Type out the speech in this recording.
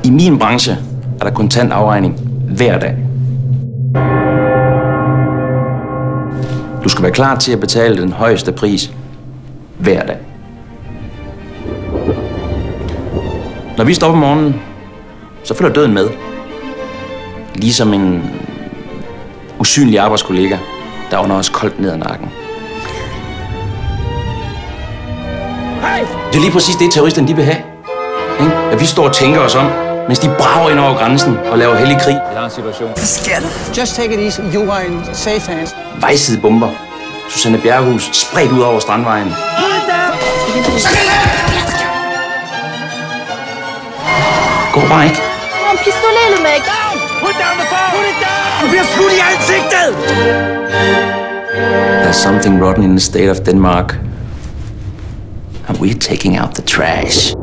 I min branche er der kontant afregning hver dag. Du skal være klar til at betale den højeste pris hver dag. Når vi står op om morgenen, så følger døden med. Ligesom en usynlig arbejdskollega, der under os koldt ned ad nakken. Det er lige præcis det, terroristerne de vil have. At vi står og tænker os om, mens de brager ind over grænsen og laver hellig krig. Det er en situation. Hvad sker der? Just take it easy. You are in safe hands. Vejsidebomber. Susanne Bjerghus spredt ud over Strandvejen. Gå bare ikke. En pistolet, Meg. Put down the phone! Put it down! Du bliver skudt i ansigtet! There's something rotten in the state of Denmark. And we're taking out the trash.